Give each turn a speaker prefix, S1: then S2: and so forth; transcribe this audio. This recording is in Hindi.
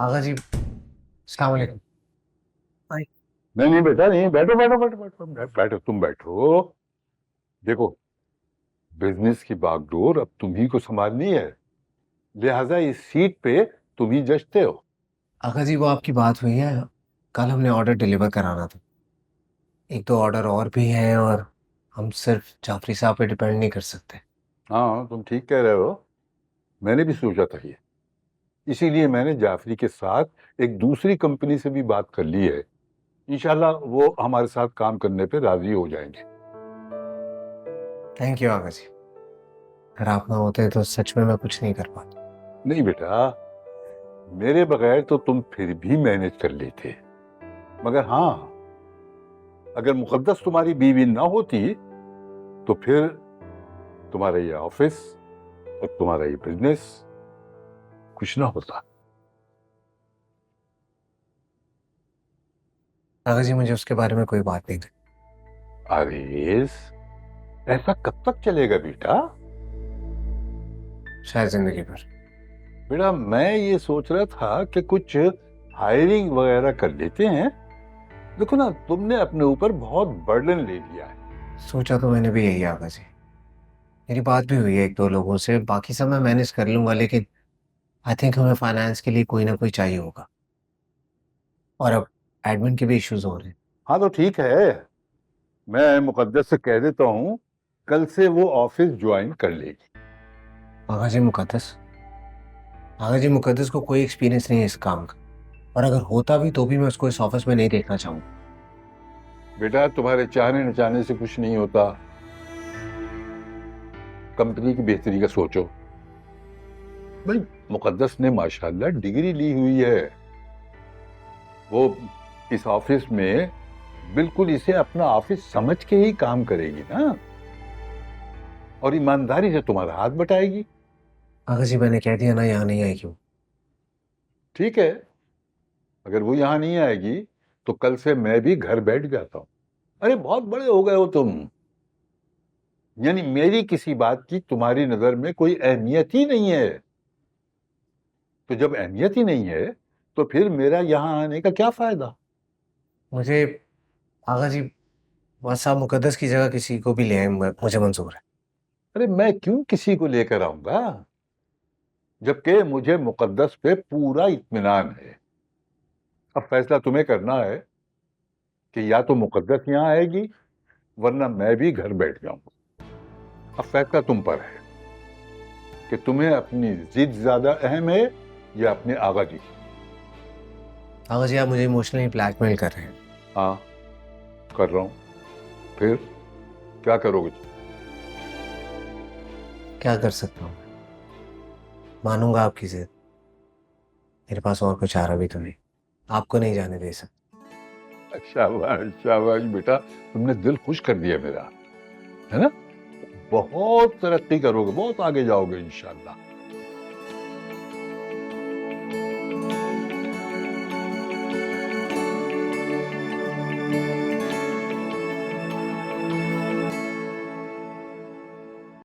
S1: आगा जी, अस्सलाम वालेकुम। हाय।
S2: नहीं नहीं बेटा, नहीं, बैठो बैठो बैठो बैठो बैठो, तुम बैठो। देखो, बिजनेस की बागडोर अब तुम ही को संभालनी है, लिहाजा इस सीट पे तुम ही जचते हो।
S1: आगा जी, वो आपकी बात हुई है। कल हमने ऑर्डर डिलीवर कराना था। एक दो ऑर्डर और भी हैं और हम सिर्फ जाफरी साहब पे डिपेंड नहीं कर सकते।
S2: हाँ, तुम ठीक कह रहे हो। मैंने भी सोचा था ये, इसीलिए मैंने जाफरी के साथ एक दूसरी कंपनी से भी बात कर ली है। इंशाल्लाह वो हमारे साथ काम करने पे राजी हो जाएंगे।
S1: थैंक यू आगा जी। अगर आप ना होते तो सच में मैं कुछ नहीं कर पाता।
S2: नहीं बेटा, मेरे बगैर तो तुम फिर भी मैनेज कर लेते, मगर हाँ, अगर मुकद्दस तुम्हारी बीवी ना होती तो फिर तुम्हारा ये ऑफिस और तुम्हारा ये बिजनेस कुछ ना होता।
S1: आगा जी, मुझे उसके बारे में कोई बात नहीं थी।
S2: अरे, ऐसा कब तक चलेगा बेटा?
S1: शायद जिंदगी भर।
S2: बेटा, मैं ये सोच रहा था कि कुछ हायरिंग वगैरह कर लेते हैं। देखो ना, तुमने अपने ऊपर बहुत बर्डन ले लिया है।
S1: सोचा तो मैंने भी यही आगा जी। मेरी बात भी हुई है एक दो लोगों से, बाकी सब मैं मैनेज कर लूंगा, लेकिन आई थिंक हमें फाइनेंस के लिए कोई ना कोई चाहिए होगा। और अब एडमिन के भी इश्यूज हो रहे हैं।
S2: हाँ तो ठीक है, मैं मुकद्दस से कह देता हूँ, कल से वो ऑफिस ज्वाइन कर लेगी।
S1: आगा जी मुकद्दस, आगा जी मुकद्दस को कोई एक्सपीरियंस नहीं है इस काम का। और अगर होता भी तो भी मैं उसको इस ऑफिस में नहीं देखना चाहूंगा।
S2: बेटा, तुम्हारे चाहने न चाहने से कुछ नहीं होता। कंपनी की बेहतरी का सोचो। भाई, मुकद्दस ने माशाल्लाह डिग्री ली हुई है। वो इस ऑफिस में बिल्कुल इसे अपना ऑफिस समझ के ही काम करेगी ना, और ईमानदारी से तुम्हारा हाथ बटाएगी।
S1: आगा जी, मैंने कह दिया ना, यहाँ नहीं आएगी वो।
S2: ठीक है, अगर वो यहां नहीं आएगी तो कल से मैं भी घर बैठ जाता हूं। अरे, बहुत बड़े हो गए हो तुम, यानी मेरी किसी बात की तुम्हारी नजर में कोई अहमियत ही नहीं है। तो जब अहमियत ही नहीं है तो फिर मेरा यहां आने का क्या फायदा?
S1: मुझे, आगा जी, बस आप मुकद्दस की जगह किसी को भी ले आए, मुझे मंजूर है।
S2: अरे, मैं क्यों किसी को लेकर आऊंगा, जबकि मुझे मुकद्दस पे पूरा इत्मीनान है। अब फैसला तुम्हें करना है कि या तो मुकद्दस यहां आएगी, वरना मैं भी घर बैठ जाऊंगा। अब फैसला तुम पर है कि तुम्हें अपनी जिद ज्यादा अहम है या अपने आगा जी।
S1: आगा जी, आप मुझे इमोशनली ब्लैकमेल कर रहे हैं।
S2: हाँ, कर रहा हूं। फिर क्या करोगे तुम?
S1: क्या कर सकता हूँ? मानूंगा आपकी जिद। मेरे पास और कुछ आ रहा भी तो नहीं। आपको नहीं जाने दे सकता।
S2: शाबाश शाबाश बेटा, तुमने दिल खुश कर दिया मेरा, है ना? बहुत तरक्की करोगे, बहुत आगे जाओगे इंशाल्लाह।